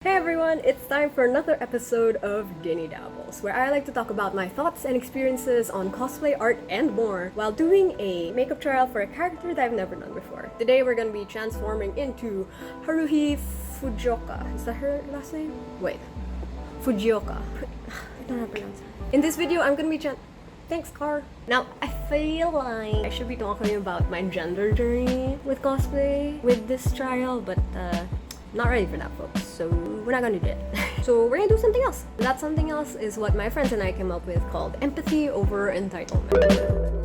Hey everyone, it's time for another episode of Dinny Dabbles, where I like to talk about my thoughts and experiences on cosplay, art, and more while doing a makeup trial for a character that I've never done before. Today we're gonna be transforming into Haruhi Fujioka. Is that her last name? Wait. Fujioka. I don't know how to pronounce it. In this video, I'm gonna be Thanks, Car. Now, I feel like I should be talking about my gender journey with cosplay with this trial, but not ready for that, folks, so we're not gonna do it. So we're gonna do something else. That something else is what my friends and I came up with called empathy over entitlement.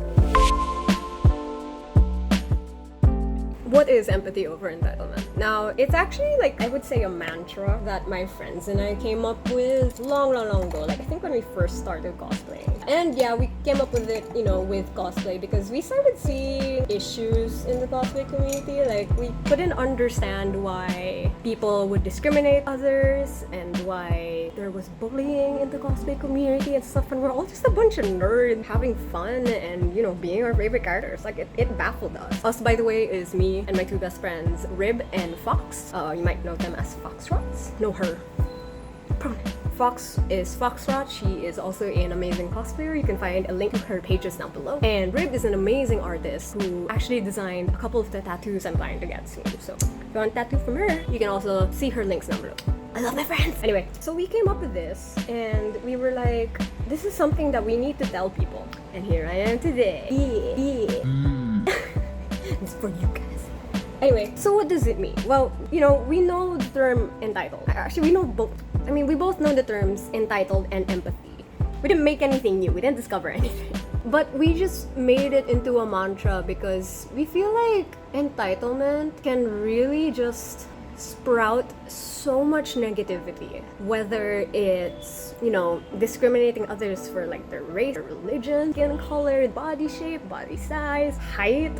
What is empathy over entitlement? Now, it's actually like, I would say a mantra that my friends and I came up with long ago. Like, I think when we first started cosplaying. And yeah, we came up with it, with cosplay because we started seeing issues in the cosplay community. Like, we couldn't understand why people would discriminate others and why there was bullying in the cosplay community and stuff. And we're all just a bunch of nerds having fun and, being our favorite characters. Like, it baffled us. Us, by the way, is me and my two best friends, Rib and Fox. You might know them as Foxtrots. Know her. Fox is Foxtrot. She is also an amazing cosplayer. You can find a link to her pages down below. And Rib is an amazing artist who actually designed a couple of the tattoos I'm planning to get soon. So if you want a tattoo from her, you can also see her links down below. I love my friends! Anyway, so we came up with this and we were like, this is something that we need to tell people. And here I am today. It's for you guys. Anyway, so what does it mean? Well, we know the term entitled. Actually, we know both. We both know the terms entitled and empathy. We didn't make anything new. We didn't discover anything. But we just made it into a mantra because we feel like entitlement can really just sprout so much negativity, whether it's discriminating others for like their race or religion, skin color, body shape, body size, height,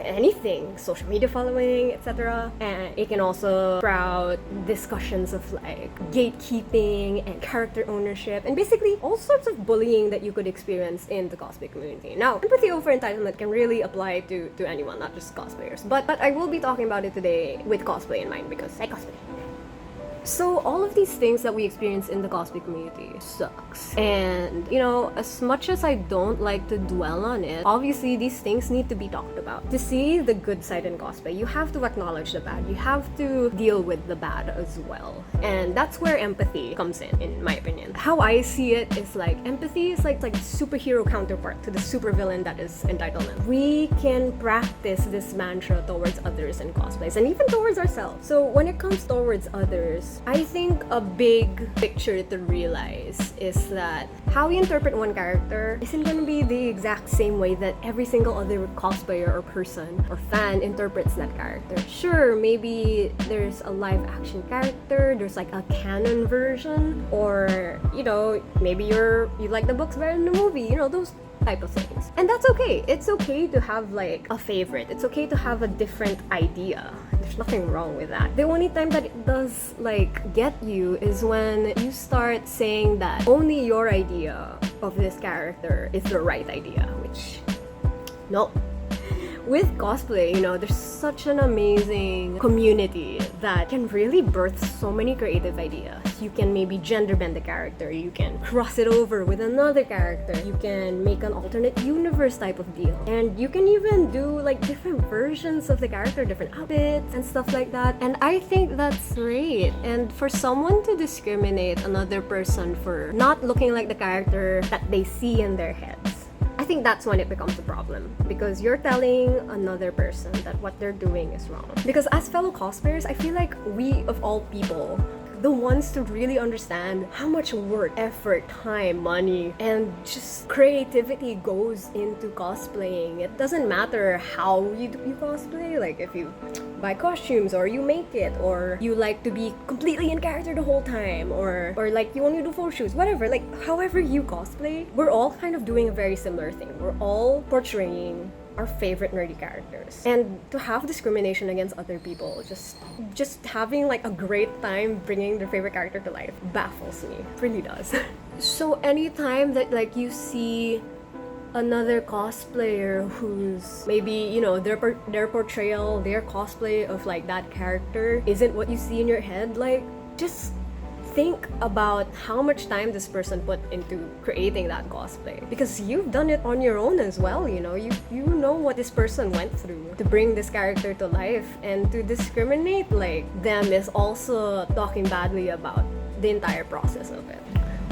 anything, social media following, etc. And it can also sprout discussions of like gatekeeping and character ownership and basically all sorts of bullying that you could experience in the cosplay community. Now, empathy over entitlement can really apply to anyone, not just cosplayers, but I will be talking about it today with cosplay in mind because I cosplay. So all of these things that we experience in the cosplay community sucks. And, as much as I don't like to dwell on it, obviously these things need to be talked about. To see the good side in cosplay, you have to acknowledge the bad. You have to deal with the bad as well. And that's where empathy comes in my opinion. How I see it is like, empathy is like the superhero counterpart to the supervillain that is entitlement. We can practice this mantra towards others in cosplays and even towards ourselves. So when it comes towards others, I think a big picture to realize is that how we interpret one character isn't going to be the exact same way that every single other cosplayer or person or fan interprets that character. Sure, maybe there's a live action character, there's like a canon version, or maybe you like the books better than the movie, those type of things. And that's okay. It's okay to have like a favorite. It's okay to have a different idea. There's nothing wrong with that. The only time that it does like get you is when you start saying that only your idea of this character is the right idea, which no. With cosplay, there's such an amazing community that can really birth so many creative ideas. You can maybe gender bend the character, you can cross it over with another character, you can make an alternate universe type of deal, and you can even do like different versions of the character, different outfits and stuff like that. And I think that's great. And for someone to discriminate another person for not looking like the character that they see in their heads, I think that's when it becomes a problem, because you're telling another person that what they're doing is wrong. Because as fellow cosplayers, I feel like we of all people, the ones to really understand how much work, effort, time, money, and just creativity goes into cosplaying. It doesn't matter how you cosplay, like if you buy costumes or you make it, or you like to be completely in character the whole time, or like you only do photo shoots, whatever, like however you cosplay, we're all kind of doing a very similar thing. We're all portraying our favorite nerdy characters. And to have discrimination against other people, just having like a great time bringing their favorite character to life baffles me. It really does. So anytime that like you see another cosplayer who's maybe, their portrayal, their cosplay of like that character isn't what you see in your head, like just think about how much time this person put into creating that cosplay, because you've done it on your own as well. You know what this person went through to bring this character to life, and to discriminate like them is also talking badly about the entire process of it.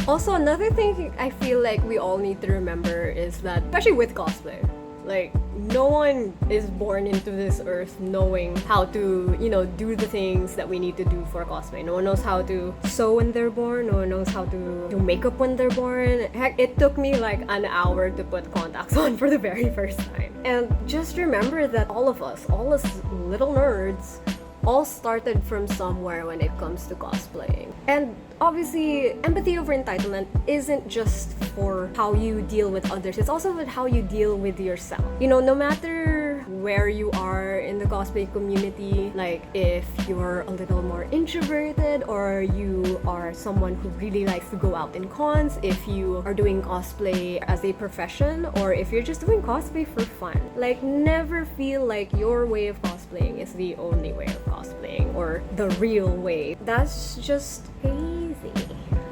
Also, another thing I feel like we all need to remember is that, especially with cosplay, like, no one is born into this earth knowing how to, do the things that we need to do for cosplay. No one knows how to sew when they're born. No one knows how to do makeup when they're born. Heck, it took me like an hour to put contacts on for the very first time. And just remember that all of us little nerds, all started from somewhere when it comes to cosplaying. And obviously, empathy over entitlement isn't just for how you deal with others, it's also with how you deal with yourself. No matter where you are in the cosplay community, like if you're a little more introverted, or you are someone who really likes to go out in cons, if you are doing cosplay as a profession, or if you're just doing cosplay for fun, like, never feel like your way of cosplaying is the only way of cosplaying, or the real way. That's just crazy.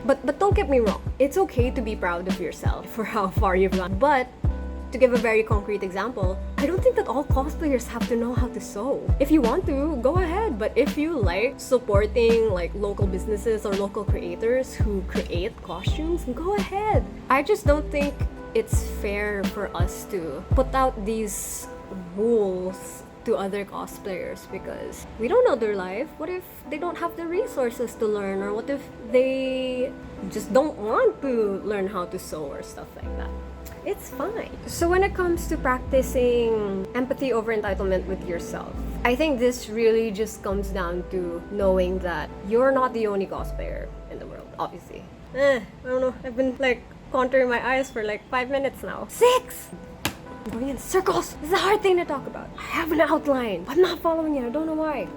But don't get me wrong, it's okay to be proud of yourself for how far you've gone. But to give a very concrete example, I don't think that all cosplayers have to know how to sew. If you want to, go ahead. But if you like supporting like local businesses or local creators who create costumes, go ahead. I just don't think it's fair for us to put out these rules to other cosplayers because we don't know their life. What if they don't have the resources to learn, or what if they just don't want to learn how to sew or stuff like that? It's fine. So when it comes to practicing empathy over entitlement with yourself, I think this really just comes down to knowing that you're not the only cosplayer in the world, obviously. I don't know, I've been like contouring my eyes for like 5 minutes now. 6! I'm going in circles. This is a hard thing to talk about. I have an outline. I'm not following it. I don't know why.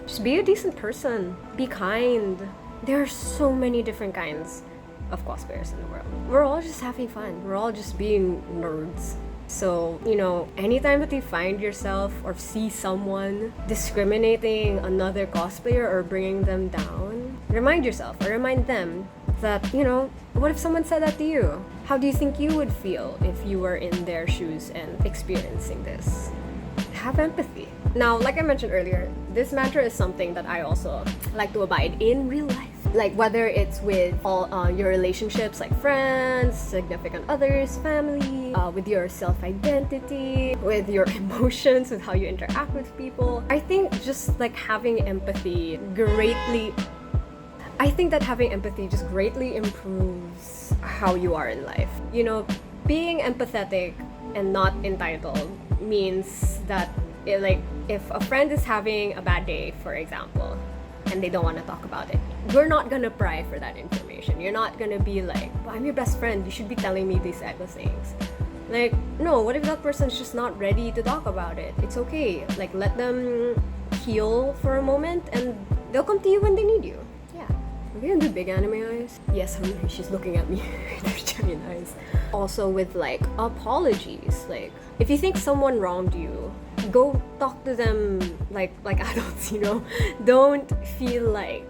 Just be a decent person. Be kind. There are so many different kinds of cosplayers in the world. We're all just having fun. We're all just being nerds. So, anytime that you find yourself or see someone discriminating another cosplayer or bringing them down, remind yourself or remind them that, what if someone said that to you? How do you think you would feel if you were in their shoes and experiencing this? Have empathy. Now, like I mentioned earlier, this mantra is something that I also like to abide in real life. Like whether it's with all your relationships, like friends, significant others, family, with your self-identity, with your emotions, with how you interact with people. I think just like having empathy just greatly improves how you are in life. Being empathetic and not entitled means that if a friend is having a bad day, for example, and they don't want to talk about it, you're not gonna pry for that information. You're not gonna be like, well, I'm your best friend, you should be telling me these type of things. Like, no, what if that person's just not ready to talk about it? It's okay. Like, let them heal for a moment and they'll come to you when they need you. Yeah. Are we gonna do big anime eyes? Yes, Haruhi, she's looking at me. They're giant eyes. Also with like apologies. Like, if you think someone wronged you, go talk to them like adults, Don't feel like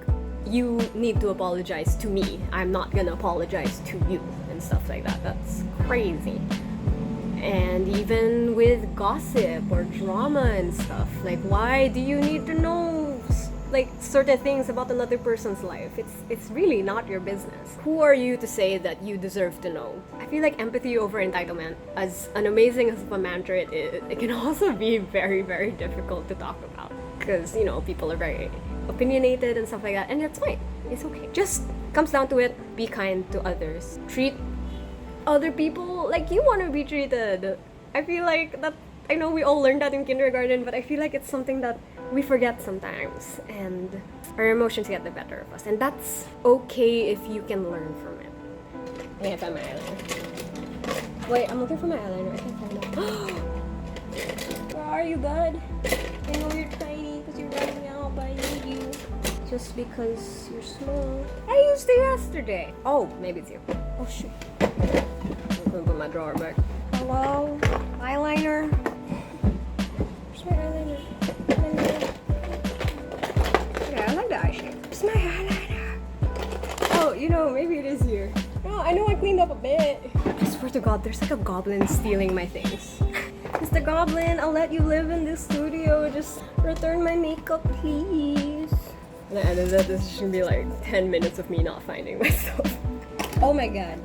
you need to apologize to me. I'm not gonna apologize to you and stuff like that. That's crazy. And even with gossip or drama and stuff, like, why do you need to know like certain things about another person's life? It's really not your business. Who are you to say that you deserve to know? I feel like empathy over entitlement, as an amazing as a mantra it is, it can also be very, very difficult to talk about because people are very opinionated and stuff like that, and it's fine. It's okay. Just comes down to it. Be kind to others. Treat other people like you want to be treated. I feel like that. I know we all learned that in kindergarten, but I feel like it's something that we forget sometimes, and our emotions get the better of us, and that's okay if you can learn from it. I can't find my eyeliner. Wait, I'm looking for my eyeliner. I can't find it. Where are you, bud? I know you're tiny because you're running out, but I need you. Just because you're small. I used it yesterday. Oh, maybe it's you. Oh, shoot. I'm gonna put my drawer back. Hello? Eyeliner? Where's my eyeliner? Okay, you know, maybe it is here. Oh, I know I cleaned up a bit. I swear to God, there's like a goblin stealing my things. Mr. Goblin, I'll let you live in this studio. Just return my makeup, please. And I ended that this should be like 10 minutes of me not finding my stuff. Oh my God.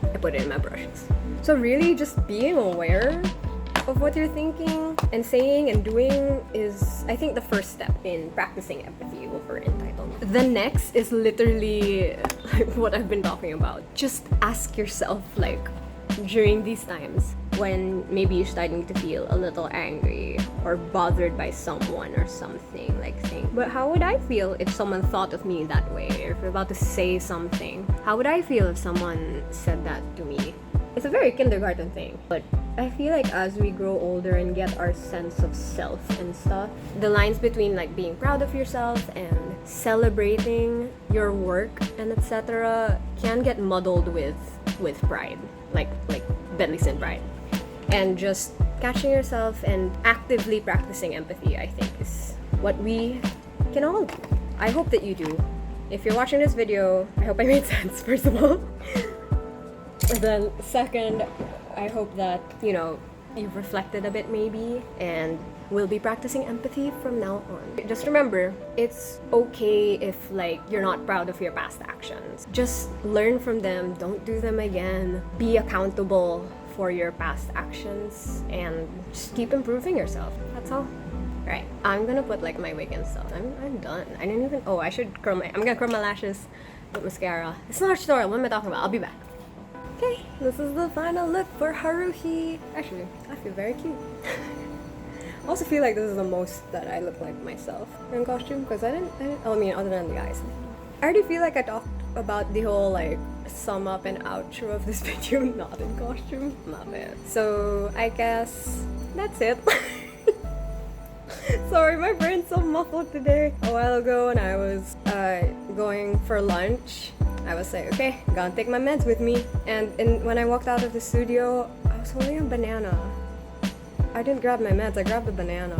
I put it in my brushes. So really, just being aware of what you're thinking and saying and doing is, I think, the first step in practicing empathy over entitlement. The next is literally like what I've been talking about. Just ask yourself, like, during these times when maybe you're starting to feel a little angry or bothered by someone or something, like saying, but how would I feel if someone thought of me that way? Or if you're about to say something, how would I feel if someone said that to me? It's a very kindergarten thing, but I feel like as we grow older and get our sense of self and stuff, the lines between like being proud of yourself and celebrating your work and etc. can get muddled with pride, like deadly sin pride. And just catching yourself and actively practicing empathy, I think, is what we can all do. I hope that you do. If you're watching this video, I hope I made sense, first of all. And then second, I hope that, you know, you've reflected a bit maybe and will be practicing empathy from now on. Just remember, it's okay if like you're not proud of your past actions. Just learn from them, don't do them again. Be accountable for your past actions and just keep improving yourself. That's all. Right, I'm gonna put like my wig and stuff. I'm done. I didn't even, oh, I should curl I'm gonna curl my lashes with mascara. It's not a tutorial, what am I talking about? I'll be back. Okay, this is the final look for Haruhi. Actually, I feel very cute. I also feel like this is the most that I look like myself in costume, because I mean, other than the eyes. I already feel like I talked about the whole like sum up and outro of this video not in costume. My bad. So I guess that's it. Sorry, my brain's so muffled today. A while ago when I was going for lunch, I was like, okay, gotta take my meds with me. And when I walked out of the studio, I was holding a banana. I didn't grab my meds, I grabbed a banana.